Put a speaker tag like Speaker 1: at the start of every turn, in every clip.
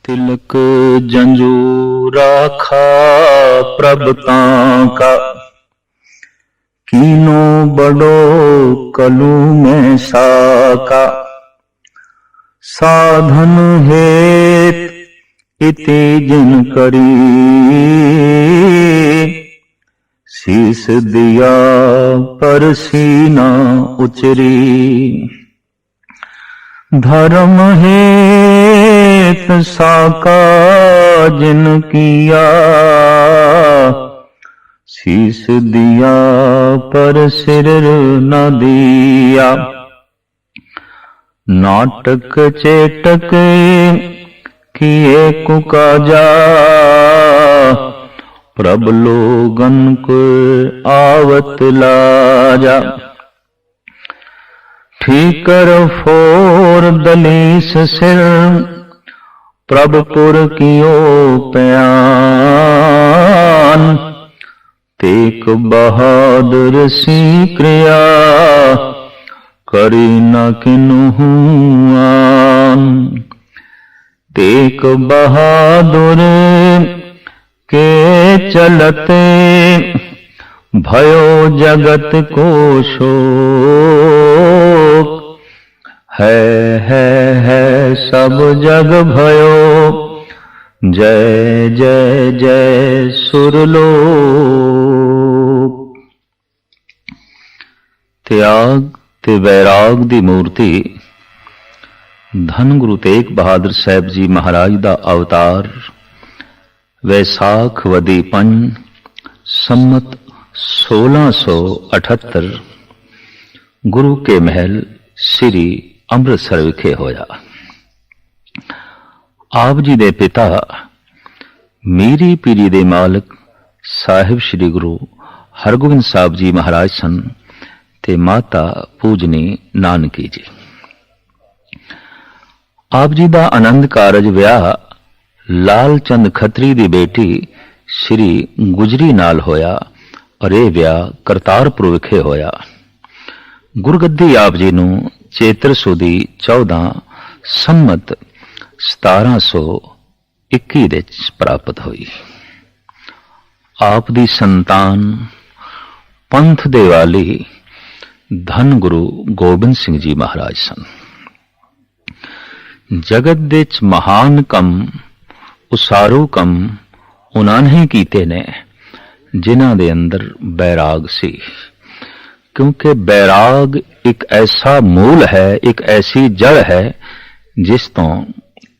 Speaker 1: तिलक जंजू राखा प्रभ तांका, कीनो बड़ो कलू में साका। साधन हेत इति जिन करी, शीस दिया पर सीना उचरी। धर्म हेत साका जिन किया, शीस दिया पर सिर न दिया। नाटक चेटक किए कुकाजा, प्रभ लोगन को आवत लाजा। ठीकर फोर दलीस सिर, प्रभपुर कियो प्यान। तेक बहादुर सी क्रिया, करी न किन्हू आन। तेक बहादुर के चलते, भयो जगत को शोक। है सब जग भयो, जय जय जय सुरलोक। त्याग ते वैराग दी मूर्ति धन गुरु तेग बहादुर साहब जी महाराज दा अवतार। वैसाख वदी पंज सम्मत 1678 गुरु के महल श्री ਅੰਮ੍ਰਿਤਸਰ ਵਿਖੇ ਹੋਇਆ। ਆਪ ਜੀ ਦੇ ਪਿਤਾ ਮੀਰੀ ਪੀਰੀ ਦੇ ਮਾਲਕ ਸਾਹਿਬ ਸ੍ਰੀ ਗੁਰੂ ਹਰਗੋਬਿੰਦ ਸਾਹਿਬ ਜੀ ਮਹਾਰਾਜ ਸਨ ਤੇ ਮਾਤਾ ਪੂਜਨੀ ਨਾਨਕੀ ਜੀ। ਆਪ ਜੀ ਦਾ ਆਨੰਦ ਕਾਰਜ ਵਿਆਹ ਲਾਲ ਚੰਦ ਖੱਤਰੀ ਦੀ ਬੇਟੀ ਸ੍ਰੀ ਗੁਜਰੀ ਨਾਲ ਹੋਇਆ ਔਰ ਇਹ ਵਿਆਹ ਕਰਤਾਰਪੁਰ ਵਿਖੇ ਹੋਇਆ। ਗੁਰਗੱਦੀ ਆਪ ਜੀ ਨੂੰ ਚੇਤਰ ਸੁਦੀ 14 ਸੰਮਤ 1721 ਵਿੱਚ ਪ੍ਰਾਪਤ ਹੋਈ। ਆਪ ਦੀ ਸੰਤਾਨ ਪੰਥ ਦੇ ਵਾਲੀ ਧੰਨ ਗੁਰੂ ਗੋਬਿੰਦ ਸਿੰਘ ਜੀ ਮਹਾਰਾਜ ਸਨ। ਜਗਤ ਵਿੱਚ ਮਹਾਨ ਕੰਮ ਉਸਾਰੂ ਕੰਮ ਉਹਨਾਂ ਨੇ ਕੀਤੇ ਨੇ ਜਿਨ੍ਹਾਂ ਦੇ ਅੰਦਰ ਬੈਰਾਗ ਸੀ। क्योंकि बैराग एक ऐसा मूल है, एक ऐसी जड़ है जिस तो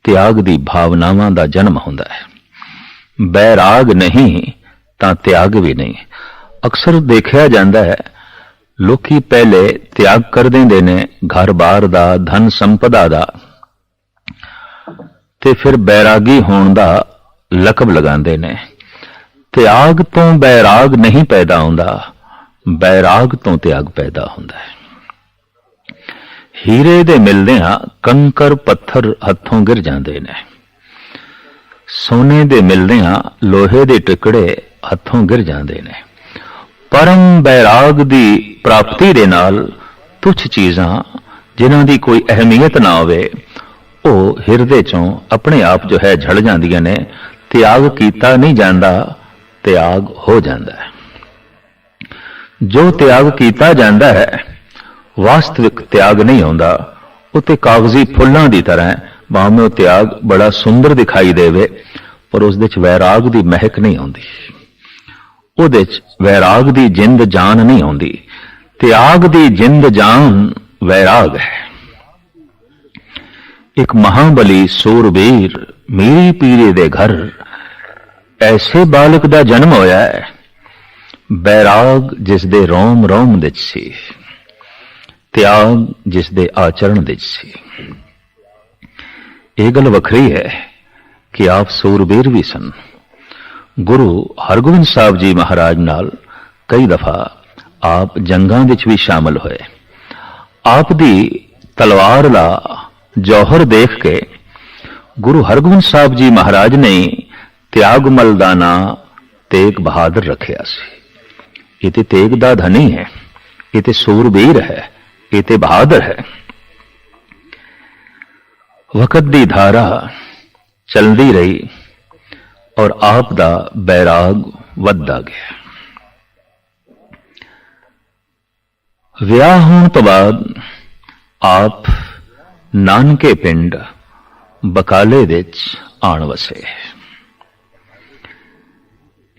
Speaker 1: त्याग दी भावनावां दा जन्म होंदा है। बैराग नहीं तां त्याग भी नहीं। अक्सर देखा जाता है लोकी पहले त्याग कर देंदे ने घर बार दा, धन संपदा दा, ते फिर बैरागी होण दा लकब लगांदे ने। त्याग तो बैराग नहीं पैदा होंदा, बैराग तो त्याग पैदा होंदा है। हीरे दे मिलदियां कंकर पत्थर हथों गिर जांदे ने, सोने दे मिलदियां लोहे दे टुकड़े हथों गिर जांदे ने। परम बैराग दी प्राप्ति दे नाल तुच्छ चीजां जिन्हां दी कोई अहमियत ना होवे ओ हिरदे चों अपने आप जो है झड़ जांदियां ने। त्याग कीता नहीं जांदा, त्याग हो जांदा है। जो त्याग किया जाता है वास्तविक त्याग नहीं होता। उत्ते कागजी फुल्लां दी तरह भावें वो त्याग बड़ा सुंदर दिखाई देवे पर उस विच वैराग दी महक नहीं आउंदी, उहदे च वैराग दी जिंद जान नहीं आउंदी। त्याग दी जिंद जान वैराग है। एक महाबली सूरवीर मीरी पीरी दे घर ऐसे बालक दा जन्म होया है, बैराग जिस दे रोम रोम विच सी, त्याग जिस दे आचरण विच सी। यह गल वखरी है कि आप सूरबीर भी सन। गुरु हरगोबिंद साहब जी महाराज नाल कई दफा आप जंगां विच भी शामिल होए। आप दी तलवार दा जौहर देख के गुरु हरगोबिंद साहब जी महाराज ने त्यागमल दा नां तेग बहादुर रखिया सी। ये ते तेग दा धनी है, ये ते सूरबीर है, ये ते बहादुर है। वक़्त दी धारा चलती रही और आप दा बैराग वधदा गया। विआह होने तो बाद आप नानके पिंड बकाले विच आण वसे।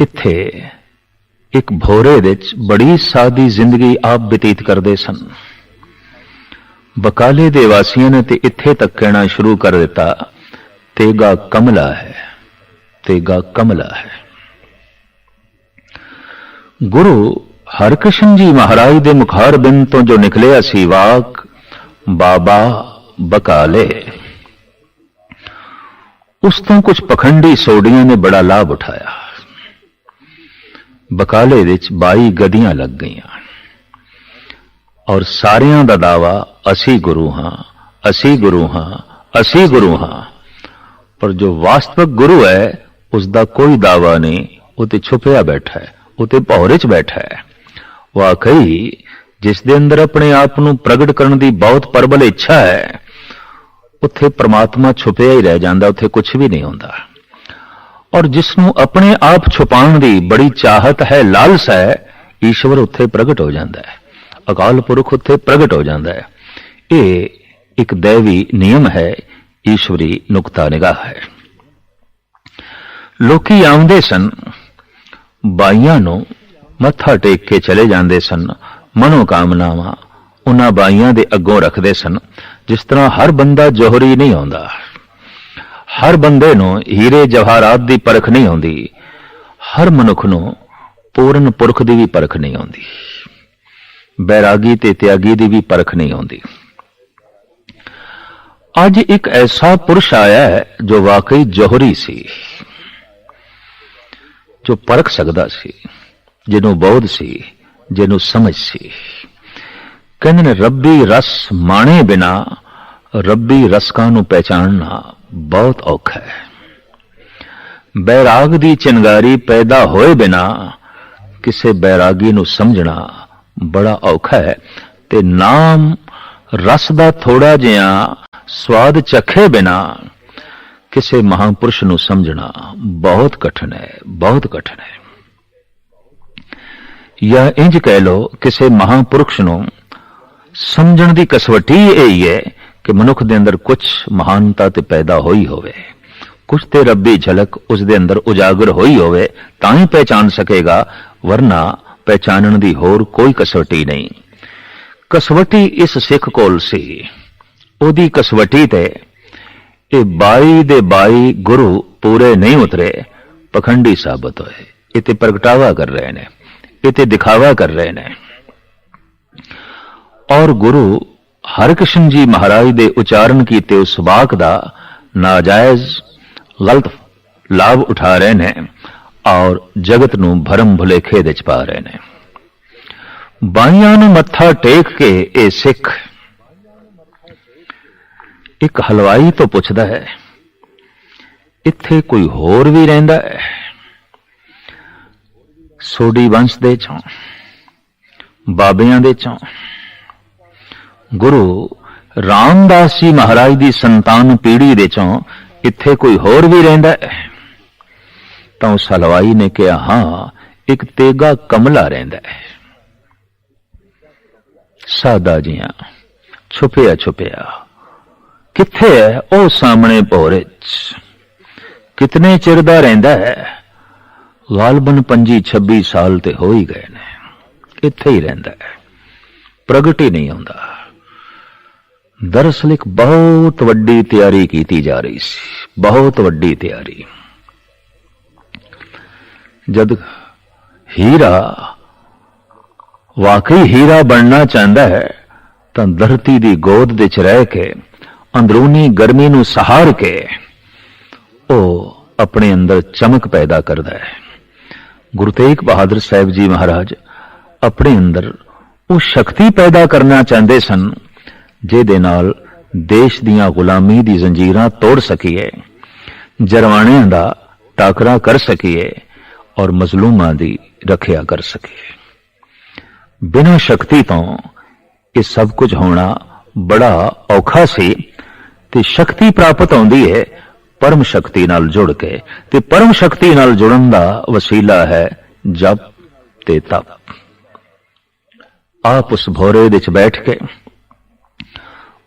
Speaker 1: इत्थे एक भोरे विच बड़ी सादी जिंदगी आप बतीत करते सन। बकाले दे वासियों ने ते इत्थे तक कहना शुरू कर दिता, तेगा कमला है, तेगा कमला है। गुरु हरकृष्ण जी महाराज दे मुखार बिंद तो जो निकलिया सी वाक बाबा बकाले, उस तो कुछ पखंडी सोडियां ने बड़ा लाभ उठाया। बकाले विच 22 गदियां लग गईयां और सारियां दा दावा असी गुरु हां, असी गुरु हां, असी गुरु हां। पर जो वास्तविक गुरु है उसका कोई दावा नहीं, उते छुपया बैठा है, उते भौरे च बैठा है। वाकई जिस दे अंदर अपने आप नूं प्रगट करने की बहुत प्रबल इच्छा है, उत्थे परमात्मा छुपया ही रह जाता, उत्थे कुछ भी नहीं होता। और जिसनों अपने आप छुपाने की बड़ी चाहत है, लालस है, ईश्वर उत्थे प्रगट हो जाता है, अकाल पुरख उत्थे प्रगट हो जाता है। ये एक दैवी नियम है, ईश्वरी नुक्ता निगाह है। लोकी आउंदे सन, बाइयां नूं मत्था टेक के चले जाते सन, मनोकामनावां उन्हां बाइयां दे अगों रखते सन। जिस तरह हर बंदा जोहरी नहीं आउंदा, हर बंदे नूं हीरे जवाहरात दी परख नहीं आउंदी, हर मनुख नूं पूर्ण पुरख दी भी परख नहीं आउंदी, बैरागी ते त्यागी दी भी परख नहीं आउंदी। अज एक ऐसा पुरुष आया है जो वाकई जोहरी सी, जो परख सकदा सी, जिन्हों बोध सी, जिन्हों समझ सी। कहंदे ने रब्बी रस माणे बिना रब्बी रसकां नूं पहचानना बहुत औखा है। बैराग दी चिंगारी पैदा होए बिना किसे बैरागी नूं समझना बड़ा औखा है। ते नाम रस दा थोड़ा जिहा स्वाद चखे बिना किसे महापुरुष नूं समझना बहुत कठिन है, बहुत कठिन है। या इंज कह लो, किसे महापुरुष नूं समझण दी कसवटी यही है कि मनुख दे अंदर कुछ महानता ते पैदा होई होवे, कुछ ते रब्बी झलक उस दे अंदर उजागर होई होवे, तां ही पहचान सकेगा, वरना पहचानण दी होर कोई कसवटी नहीं। कसवटी इस सिख कोल सी, ओदी कसवटी ते ये 22 दे 22 गुरु पूरे नहीं उतरे, पखंडी साबित होए। इते प्रगटावा कर रहे ने, इते दिखावा कर रहे ने। और गुरु हरकृष्ण जी महाराज दे उच्चारण कीते उस वाक दा नाजायज गलत लाभ उठा रहे ने और जगत नूं भरम भुलेखे दे च पा रहे ने। बाइयां नूं मत्था टेक के ए सिख एक हलवाई तो पुछदा है, इत्थे कोई होर भी रहिंदा है? सोडी वंश दे चों, बाबियां दे चों, गुरु रामदास जी महाराज दी संतान पीढ़ी दे चों इत्थे कोई होर भी रहिंदा है? तो उस हलवाई ने कहा, हां, एक तेगा कमला रहिंदा है। सादा जिया छुपिया छुपिया किथे है? ओ सामने भोरे च। कितने चिर दा रहिंदा है? गालबन 25-26 साल ते हो ही गए ने, इत्थे ही रहिंदा है, प्रगट ही नहीं आउंदा। दरअसल एक बहुत वड्डी तैयारी की जा रही सी, बहुत वड्डी तैयारी। जद हीरा वाकई हीरा बनना चाहता है तो धरती दी गोद दे च रह के अंदरूनी गर्मी नूं सहार के ओ अपने अंदर चमक पैदा करता है। गुरु तेग बहादुर साहब जी महाराज अपने अंदर वो शक्ति पैदा करना चाहते सन जिहदे नाल देश दीयां गुलामी दी जंजीरां तोड़ सकीए, जरवाणियां दा टाकरा कर सकीए और मजलूमां दी रखिया कर सकीए। बिना शक्ति तो ये सब कुछ होना बड़ा औखा सी। ते शक्ति प्राप्त होंदी है परम शक्ति नाल जुड़ के, ते परम शक्ति नाल जुड़न दा वसीला है जप ते तप। आप उस भोरे विच बैठ के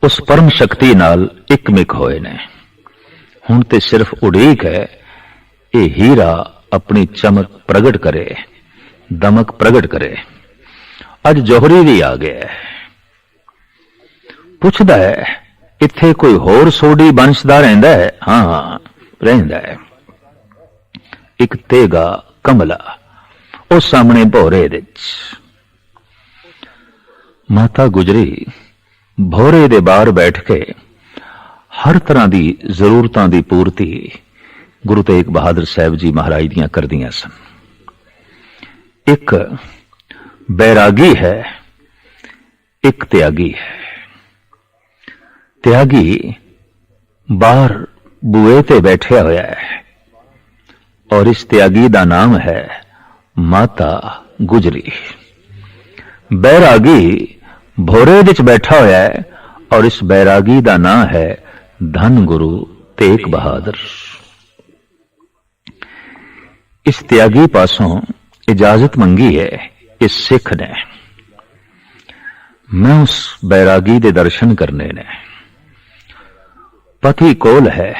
Speaker 1: उस परम शक्ति नाल इकमिक होए ने। हुण ते सिर्फ उड़ीक है ये हीरा अपनी चमक प्रगट करे, दमक प्रगट करे। अज जोहरी भी आ गया है। पुछदा है इत्थे कोई होर सोडी बंशदा रहिंदा है? हाँ रहिंदा है। एक तेगा कमला उस सामने भोरे दे माता गुजरी भोरे दे बाहर बैठ के हर तरह की जरूरतां की पूर्ति गुरु तेग बहादुर साहब जी महाराज दियां करदियां सन। एक बैरागी है, एक त्यागी है। त्यागी बाहर बुए ते बैठा होया है और इस त्यागी दा नाम है माता गुजरी। बैरागी भोरे विच बैठा होया है और इस बैरागी दा नाम है धन गुरु तेग बहादुर। इस त्यागी पासों इजाजत मंगी है इस सिख ने। मैं उस बैरागी दे दर्शन करने ने। पति कोल है,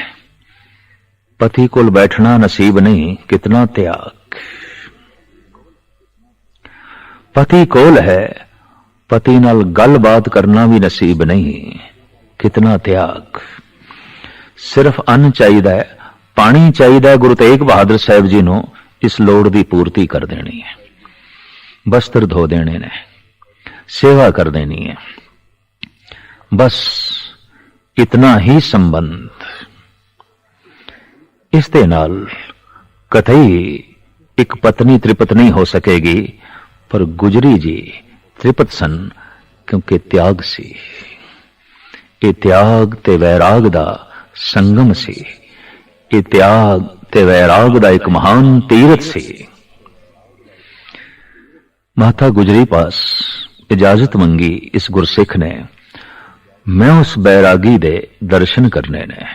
Speaker 1: पति कोल बैठना नसीब नहीं, कितना त्याग। पति कोल है, पति नाल गलबात करना भी नसीब नहीं, कितना त्याग। सिर्फ अन्न चाहिए, पानी चाहिए। गुरु तेग बहादुर साहब जी नूं इस लोड़ की पूर्ति कर देनी है। वस्त्र धो देने ने, सेवा कर देनी है, बस इतना ही संबंध। इस दे नाल कतई एक पत्नी त्रिपत नहीं हो सकेगी, पर गुजरी जी त्रिपत सन क्योंकि त्याग सी। ये त्याग ते वैराग दा संगम सी। ये त्याग ते वैराग दा एक महान तीरथ सी। माता गुजरी पास इजाजत मंगी इस गुरसिख ने। मैं उस बैरागी दे दर्शन करने ने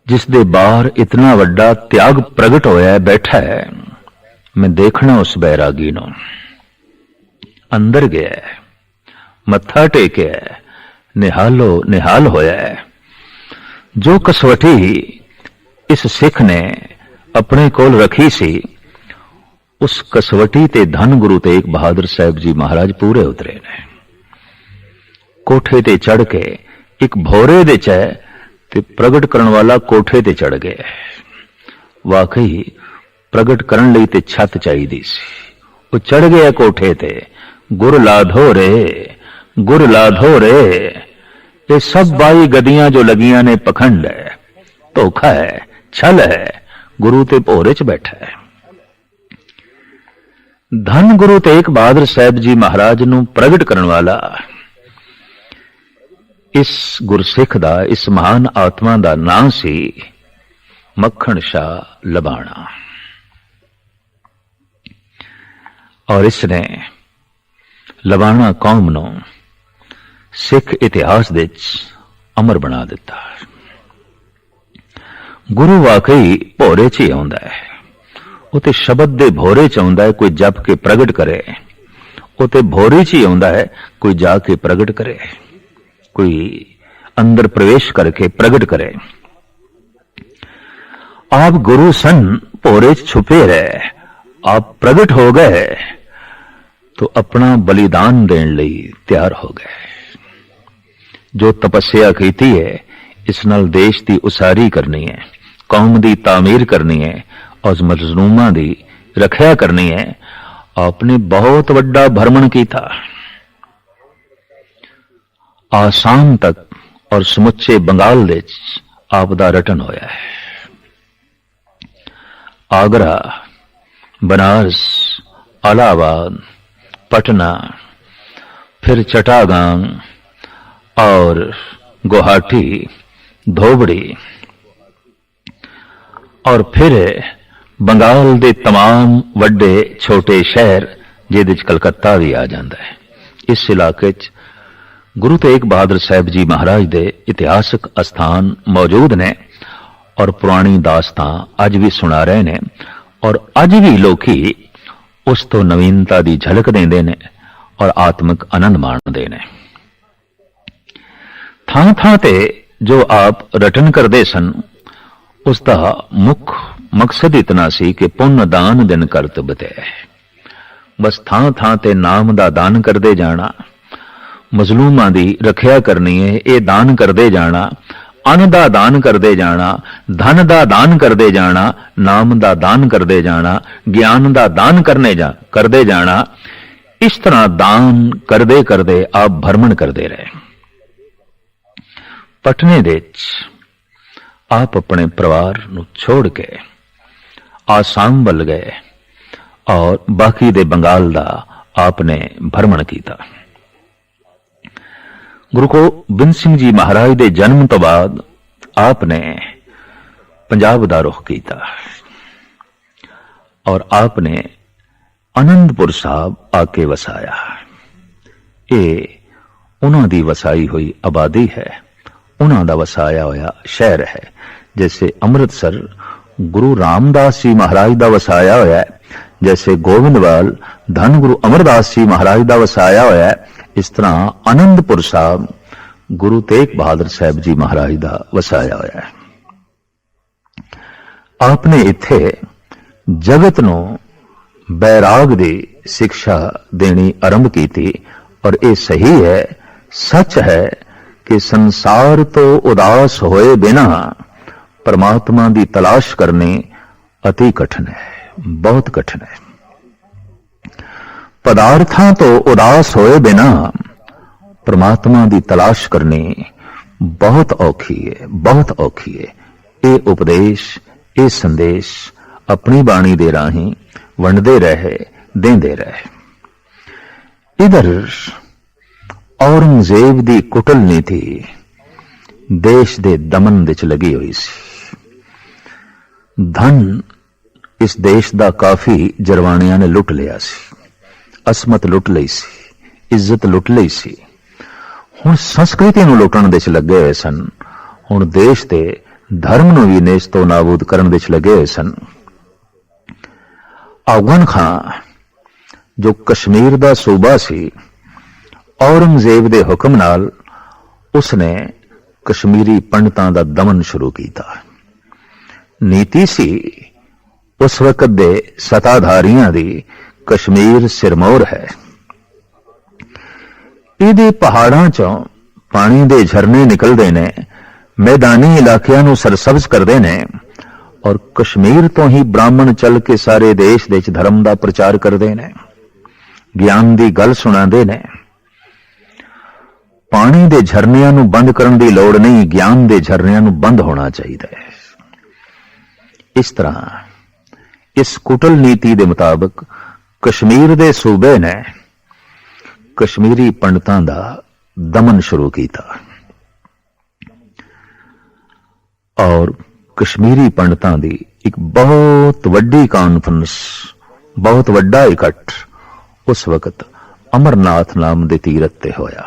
Speaker 1: जिस दे बाहर इतना वड्डा त्याग प्रगट होया है, बैठा है। मैं देखना उस बैरागी नूं। अंदर गया है, मत्था टेकिया है, निहालो निहाल होया है। जो कसवटी इस सिख ने अपने कोल रखी सी, उस कसवटी ते धन गुरु तेग बहादुर साहब जी महाराज पूरे उतरे ने। कोठे ते चढ़ के एक भोरे दे च ते प्रगट करने वाला कोठे ते चढ़ गए। वाकई प्रगट करन लई ते छत चाहिदी सी। वो चढ़ गया कोठे ते। गुर लाधो रे, गुर लाधो रे। ये सब 22 गदियां जो लगियां ने पखंड है, धोखा है, छल है। गुरु ते भोरे च बैठा है। धन गुरु तेग बहादुर साहब जी महाराज नूं प्रगट करने वाला इस गुरसिख दा, इस महान आत्मा दा नाम सी मक्खण शाह लबाणा। और इसने लबाणा कौम नूं सिख इतिहास दे अमर बना दिता। गुरु वाकई भोरे च ही आउंदा है। वो ते शब्द दे भोरे च आउंदा है। कोई जप के प्रगट करे, वो ते भोरे च ही आउंदा है। कोई जाके प्रगट करे, कोई अंदर प्रवेश करके प्रगट करे। आप गुरु सन, भोरे च छुपे रहे। आप प्रगट हो गए तो अपना बलिदान देने लई तैयार हो गए। जो तपस्या कीती है, इस नाल देश की उसारी करनी है, कौम की तामीर करनी है और मजलूमां दी रखिया करनी है। आपने बहुत वड्डा भ्रमण किया, आसाम तक और समुचे बंगाल दे आप दा रटन होया है। आगरा, बनारस, इलाहाबाद, पटना, फिर चट्टागांव और गुवाहाटी, धोबड़ी और फिर बंगाल दे तमाम वड्डे छोटे शहर जिहदे च कलकत्ता भी आ जाता है। इस इलाके च गुरु तेग बहादुर साहब जी महाराज दे इतिहासक अस्थान मौजूद ने और पुरानी दास्तां अज भी सुना रहे ने और अज भी लोकी उस तो नवीनता की झलक देंदे ने और आत्मिक आनंद माणदे ने। थां थां ते जो आप रटन करते सन उसका मुख मकसद इतना सी कि पुण्य दान दिन करत बते। बस थां थां ते नाम दा दान करते जाना, मजलूमां दी रखिया करनी है, ये दान करते जाना, अन्न दा दान करते जाना, धन दा दान करते जाना, नाम दा दान करते जाना, ज्ञान दा दान करते जाना। इस तरह दान करते करते आप भ्रमण करते रहे। पटने दे आप अपने परिवार नूं छोड़ के आसाम वल गए और बाकी दे बंगाल दा आपने भ्रमण किया। गुरु गोबिंद सिंह जी महाराज दे जन्म तो बाद आपने पंजाब दा रुख किया और आपने आनंदपुर साहब आके वसाया। ये उन्हां दी वसाई हुई आबादी है, उन्हां दा वसाया होया शहर है। जैसे अमृतसर गुरु रामदास जी महाराज दा वसाया होया है, जैसे गोविंदवाल धन गुरु अमरदास जी महाराज दा वसाया होया है, इस तरह आनंदपुर साहब गुरु तेग बहादुर साहब जी महाराज दा वसाया होया है। आपने इत्थे जगत नूं बैराग दी शिक्षा देनी आरंभ की थी और ये सही है, सच है कि संसार तो उदास होए बिना परमात्मा की तलाश करनी अति कठिन है, बहुत कठिन है। पदार्थां तो उदास होए बिना परमात्मा की तलाश करनी बहुत औखी है, बहुत औखी है। ये उपदेश, ये संदेश अपनी बाणी दे राही वंडदे रहे, देंदे रहे। इधर औरंगजेब दी कुटल नीति देश दे दमन विच लगी हुई सी। धन इस देश दा काफी जरवाणियां ने लुट लिया सी, असमत लुट लई सी, इज्जत लुट लई सी। हुण संस्कृति नूं लुटण दे लगे हुए सन, हुण देश दे धर्म नूं भी नेस्त तो नाबूद करन दे लगे हुए सन। अफगान खां जो कश्मीर दा सूबा सी, औरंगजेब दे हुक्म नाल उसने कश्मीरी पंडितां दा दमन शुरू किया। नीति सी उस वक्त दे सत्ताधारियां दी कश्मीर सिरमौर है। इहदे पहाड़ां चों पानी दे झरने निकलदे ने, मैदानी इलाकियां नूं सरसब्ज करदे ने और कश्मीर तो ही ब्राह्मण चल के सारे देश दे धर्म दा प्रचार करदे ने, ज्ञान दी गल सुणांदे ने। पानी दे झरनियां नूं बंद करन दी लोड़ नहीं, ज्ञान दे झरनियां नूं बंद होना चाहिए। इस तरह इस कुटल नीति दे मुताबिक कश्मीर दे सूबे ने कश्मीरी पंडितां दा दमन शुरू किया और कश्मीरी पंडितां दी एक बहुत वड्डी कॉन्फ्रेंस, बहुत वड्डा इकट्ठ उस वक्त अमरनाथ नाम दे तीरथ ते होया,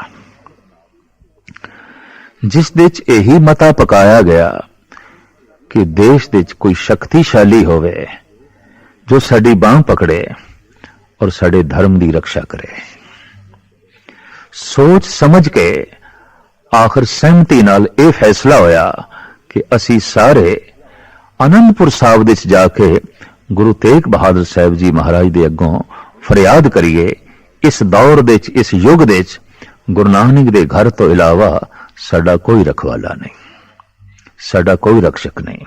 Speaker 1: जिस दे च यही मता पकाया गया कि देश दे च कोई शक्तिशाली होवे जो साडी बांह पकड़े और साडे धर्म की रक्षा करे। सोच समझ के आखिर सहमति नाल यह फैसला होया कि असी सारे आनंदपुर साहब दे जाके गुरु तेग बहादुर साहब जी महाराज दे अगों फरियाद करिए। इस दौर दे इस युग दे गुरु नानक दे घर तो इलावा साडा कोई रखवाला नहीं, साडा कोई रक्षक नहीं।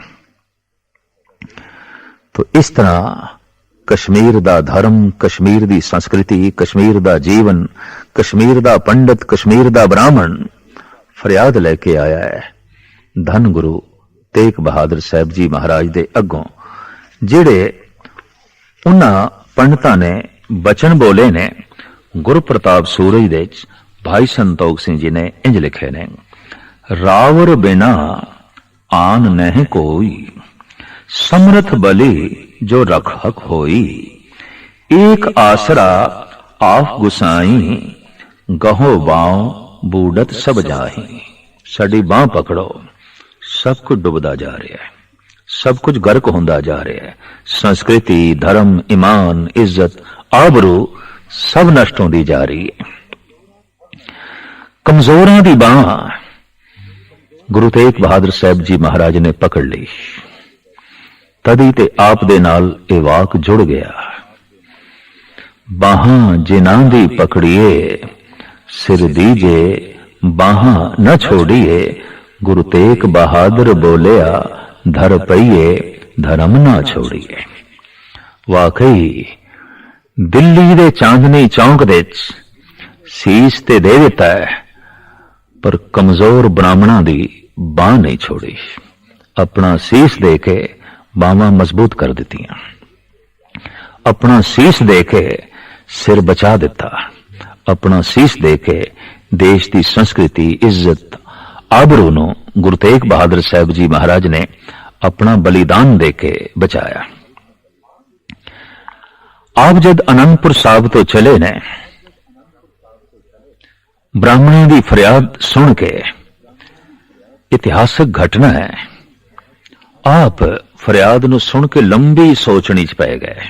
Speaker 1: तो इस तरह कश्मीर दा धर्म, कश्मीर दी संस्कृति, कश्मीर दा जीवन, कश्मीर दा पंडित, कश्मीर दा ब्राह्मण फरियाद लेके आया है धन गुरु तेग बहादुर साहब जी महाराज दे अगों, जेड़े उन्हां पंडितां ने बचन बोले ने। गुरु प्रताप सूरज दे भाई संतोख सिंह जी ने इंज लिखे ने, रावर बिना आन नहीं कोई, समर्थ बली जो रखक होई, एक आसरा आप गुसाई, गहो बाओ बूढ़त सब जाही। साडी बांह पकड़ो, सब कुछ डुबदा जा रहा है, सब कुछ गर्क होंदा जा रहा है। संस्कृति, धर्म, ईमान, इज्जत, आबरू सब नष्ट होंदी जा रही है। कमजोरां दी बांह गुरु तेग बहादुर साहब जी महाराज ने पकड़ ली। तदी ते आप दे नाल ए वाक जुड़ गया, बाहां जिन्हां दी पकड़िए, सिर दीजे बाहां न छोड़िए। गुरु तेग बहादुर बोलिया, धर पईए धर्म ना छोड़िए। वाकई दिल्ली दे चांदनी चौंक दे सीस ते दे दिता है, पर कमजोर ब्राह्मणां दी बांह नहीं छोड़ी। अपना सीस दे के बांहां मजबूत कर दित्तियां, अपना सीस दे के सिर बचा दिता, अपना सीस दे के देश की संस्कृति, इज्जत, आबरू नूं गुरु तेग बहादुर साहब जी महाराज ने अपना बलिदान दे के बचाया। आप जद आनंदपुर साहब तो चले ने, ब्राह्मणों की फरियाद सुन के, इतिहासक घटना है, आप फरियाद नूं सुन के लंबी सोचनी च पै गए।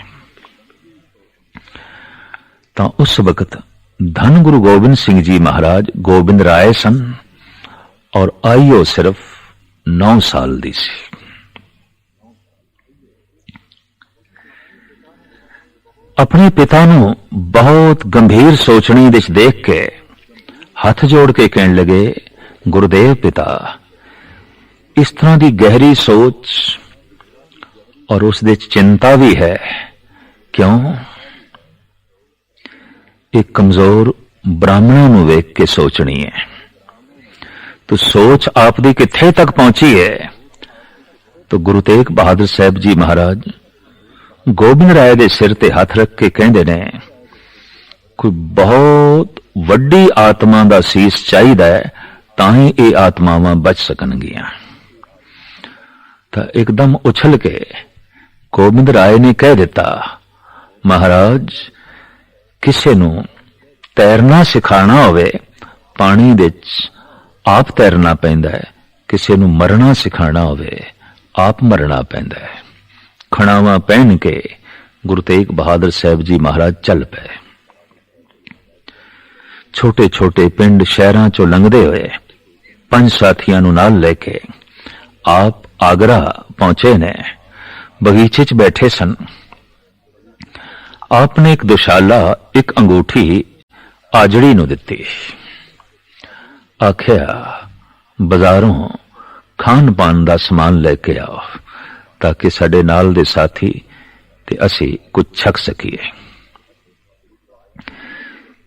Speaker 1: तो उस वक्त धन गुरु गोबिंद सिंह जी महाराज गोबिंद राय सन और आयु सिर्फ 9 साल दी सी। अपने पिता नूं बहुत गंभीर सोचनी विच देख के हाथ जोड़ के कहने लगे, गुरुदेव पिता, इस तरह की गहरी सोच और उस दे चिंता भी है क्यों? एक कमजोर ब्राह्मणों नूं वेख के सोचनी है। तो सोच आप दी कित्थे तक पहुंची है? तो गुरु तेग बहादुर साहब जी महाराज गोबिंद राय दे सिर ते हाथ रख के कहंदे ने, कोई बहुत वड्डी आत्मा दा सीस चाहिदा है, तां ही ये आत्मावां बच सकणगियां। तो एकदम उछल के गोबिंद राय ने कह दिता, महाराज किसे नूं तैरना सिखाना होवे, पानी विच आप तैरना पैंदा है, किसे नूं मरना सिखाना होवे, आप मरना पैंदा है। खड़ावा पहन के गुरु तेग बहादुर साहब जी महाराज चल पे। छोटे छोटे पिंड शहरां चों लंघदे होए 5 साथियां नूं नाल लेके आप आगरा पहुंचे ने। बगीचे च बैठे सन। आपने एक दुशाला, एक अंगूठी आजड़ी नूं दित्ती। आख्या, बाजारों खान पान दा समान लेके आओ, ताकि साडे नाल दे साथी ते असी कुछ छक सकीए।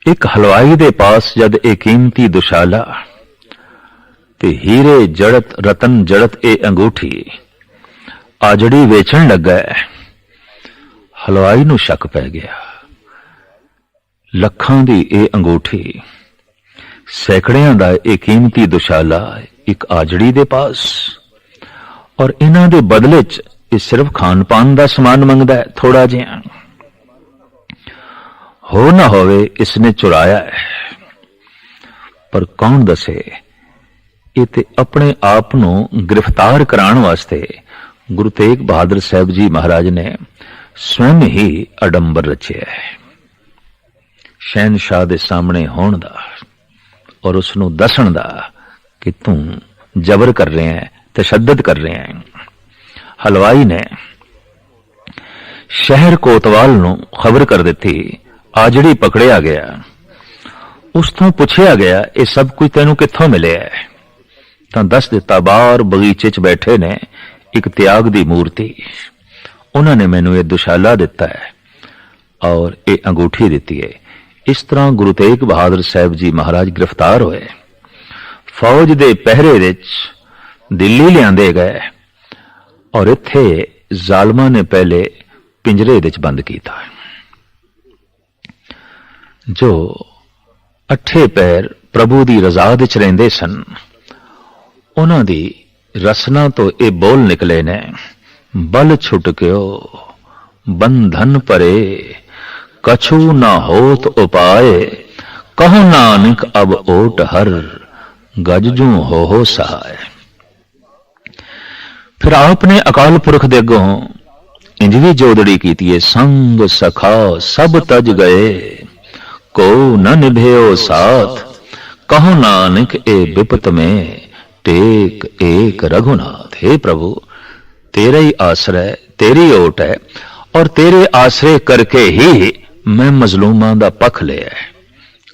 Speaker 1: एक हलवाई दे पास जद एक कीमती दुशाला ते हीरे जड़त रतन जड़त ए अंगूठी आजड़ी वेचण लगा, हलवाई नूं शक पै गया। लखां दी ए अंगूठी, सैकड़ियां दा ए कीमती दुशाला एक आजड़ी दे पास, और इन्हां दे बदले च ये सिर्फ खान पान दा समान मंगदा है, थोड़ा जिहा। हो ना होवे इसने चुराया है, पर कौन दसे, ये ते अपने आप नूं गिरफ्तार कराने वास्ते गुरु तेग बहादुर साहब जी महाराज ने स्वयं ही अडंबर रचिया है। शहनशाह दे सामने होण दा और उसनूं दसण दा कि तू जबर कर रहे हैं, तशद्दद कर रहे हैं। हलवाई ने शहर कोतवाल नूं खबर कर दित्ती, आजड़ी पकड़िया गया। उस तो पुछया गया, ये सब कुछ तेनू कित्थों मिलिया है? तो दस दिता, बाहर बगीचे च बैठे ने एक त्याग दी मूर्ति, उन्होंने मैनू ये दुशाला दिता है और ये अंगूठी दिती है। इस तरह गुरु तेग बहादुर साहब जी महाराज गिरफ्तार होए, फौज दे पहरे विच दिल्ली लियांदे गए और इत्थे जालमा ने पहले पिंजरे विच बंद कीता। जो अठे पैर प्रभु दी रजा विच रहिंदे सन, उन्हां दी रसना तो ये बोल निकले ने, बल छुटक्यो बंधन परे, कछु ना होत उपाय, कहो नानक अब ओट हर, गज जू हो सहाय। फिर आपने अकाल पुरख दे अगों इंज भी जोदड़ी की, संग सखा सब तज गए, को न निभेओ साथ। कहो नानक ए विपत में, टेक एक रघुनाथ। हे प्रभु, तेरा ही आश्रय, तेरी ओट है, और तेरे आश्रय करके ही मैं मजलूमां दा पख लिया,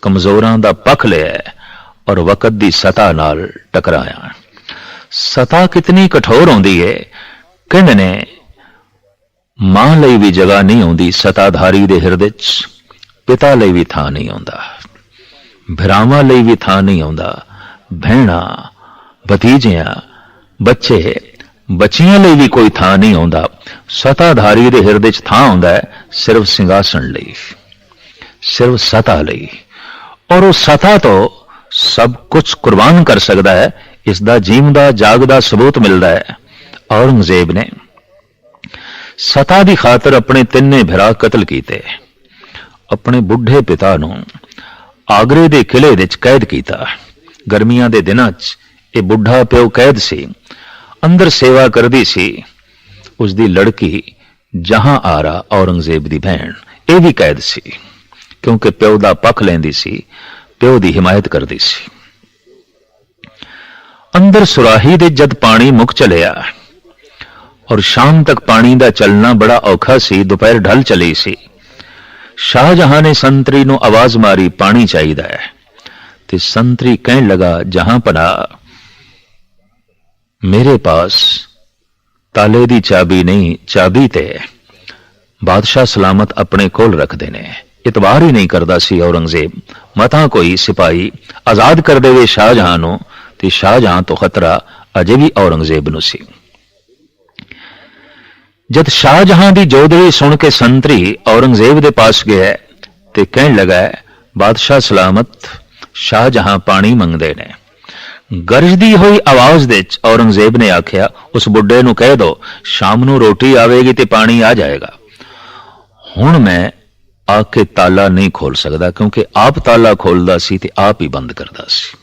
Speaker 1: कमजोरां दा पख लिया, और वकत दी सता नाल टकराया। सता कितनी कठोर होंदी है, कहंदे ने मां लई भी जगह नहीं होंदी सताधारी दे हिरदे च, पिता लई भी थां नहीं होंदा, भरावां लई भी थां नहीं होंदा, भैणा भतीजियां बच्चे बच्चियां लई भी कोई थां नहीं होंदा। सताधारी दे हिरदे च थां होंदा है सिर्फ सिंघासन लई, सिर्फ सता लई, और उस सता तो सब कुछ कुर्बान कर सकता है। इसका जीवदा जागदा सबूत मिलता है। औरंगजेब ने सता की खातर अपने तिन्ने भरा कतल किए, अपने बुढ़े पिता नूं आगरे दे किले विच कैद किया। गर्मियां दे दिनां च यह बुढ़ा प्यो कैद सी, अंदर सेवा करदी सी। उसकी लड़की जहां आरा औरंगजेब की भैन यह भी कैद सी, क्योंकि प्यो का पख लैंदी सी, प्यो की हिमायत करदी सी। अंदर सुराही दे जद पानी मुक चलिया और शाम तक पानी का चलना बड़ा औखा सी, दोपहर ढल चली सी। शाहजहां ने संतरी नूं आवाज मारी, पानी चाहिदा है। ते संतरी कहन लगा, जहां पना मेरे पास ताले दी चाबी नहीं, चाबी ते बादशाह सलामत अपने कोल रखदे ने। इतबार ही नहीं करदा सी औरंगजेब, मता कोई सिपाही आजाद कर देवे शाहजहां नूं, ते शाहजहां तो खतरा अजे भी औरंगजेब नूं सी। जद शाहजहां दी जोदड़ी सुन के संतरी औरंगजेब दे पास गया ते कहन लगा, बादशाह सलामत शाहजहां पानी मंगदे ने। गरजदी हुई आवाज दे औरंगजेब ने आख्या, उस बुढ़े नूं कह दो शाम नूं रोटी आवेगी ते पानी आ जाएगा। हुण मैं आके ताला नहीं खोल सकदा, क्योंकि आप ताला खोलदा सी ते आप ही बंद करदा सी।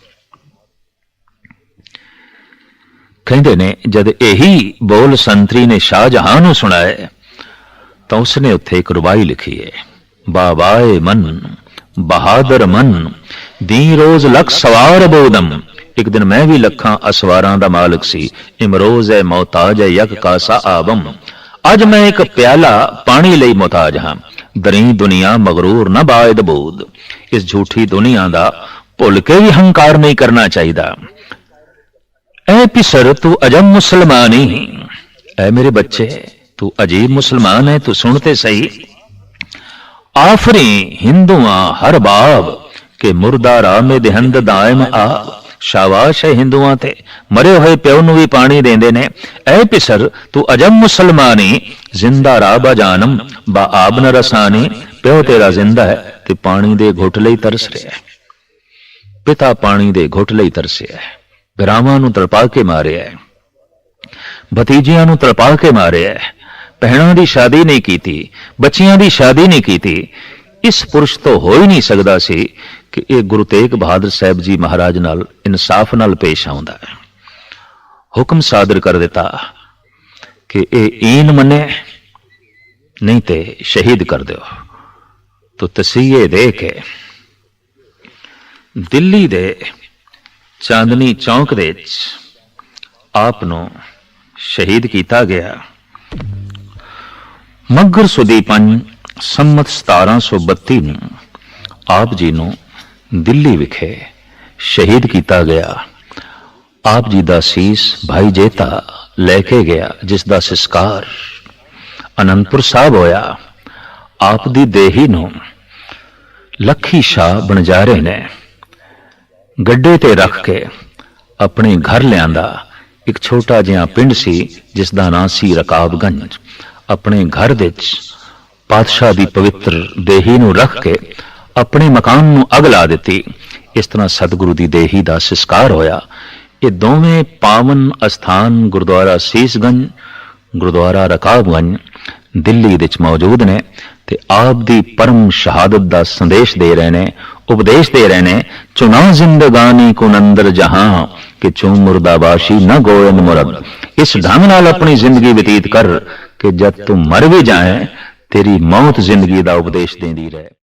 Speaker 1: कहंदे ने जद यही बोल संतरी ने शाहजहां नूं सुनाए तो उसने उत्थे एक रुबाई लिखी है, बाबाए मन बहादुर मन, दी रोज लख सवार बोदम। एक दिन मैं भी लखां असवारां दा मालिक सी, इमरोज है मोहताज है यक कासा आबम। अज मैं एक प्याला पानी लई मोहताज हां, दरी दुनिया मगरूर न बायद बोद। इस झूठी दुनिया दा भुल के भी हंकार नहीं करना चाहिदा। ऐ पिसर तू अजम मुसलमानी, ऐ मेरे बच्चे तू अजीब मुसलमान है, तू सुनते सही। आफरी हिंदुआ हर बाब के मुर्दा रामे देहंद दायम आ। शाबाश है हिंदुआ ते मरे हुए प्यो नूं भी पानी देंदे ने। ऐ पिसर तू अजम मुसलमानी, जिंदा राबा जानम बा आब न रसानी। प्यो तेरा जिंदा है ते पानी दे घुट लई तरस रहा है। पिता पानी दे घुट लई तरसिया है, भरावां नूं तड़पा के मारिया है, भतीजियां नूं तड़पा के मारिया है, भैणां दी शादी नहीं कीती, बच्चियां दी शादी नहीं कीती। इस पुरुष तो हो ही नहीं सकदा सी कि यह गुरु तेग बहादुर साहब जी महाराज नाल इंसाफ नाल पेश आउंदा है। हुक्म सादर कर दिता कि यह ईन मने नहीं ते शहीद कर दो। तो तसीहे दे के दिल्ली दे चांदनी चौक दे आप नूं शहीद किया गया। मगर सुदी पंज संमत 1732 नूं आप जी नूं दिल्ली विखे शहीद किया गया। आप जी दा सीस भाई जेता लैके गया, जिसदा संस्कार अनंदपुर साहब होया। आप दी देही नूं लखी शाह बनजारे ने गड्डे ते रख के अपने घर लियांदा। एक छोटा जिहा पिंड सी जिसदा नां सी रकाबगंज। अपने घर विच पातशाह दी पवित्र देही नूं रख के अपने मकान नूं अग ला दिती। इस तरह सतगुरु दी देही दा संस्कार होया। ये दोवें पावन अस्थान गुरुद्वारा सीसगंज, गुरुद्वारा रकाबगंज दिल्ली विच मौजूद ने ते आप दी परम शहादत दा संदेश दे रहे ने। उपदेश दे रहे ने, चुना जिंदगानी कुनंदर जहां कि चू मुर्दाबाशी न गोयन मुरद। इस ढंग नाल अपनी जिंदगी व्यतीत कर कि जब तू मर भी जाए तेरी मौत जिंदगी का उपदेश देंदी रहे।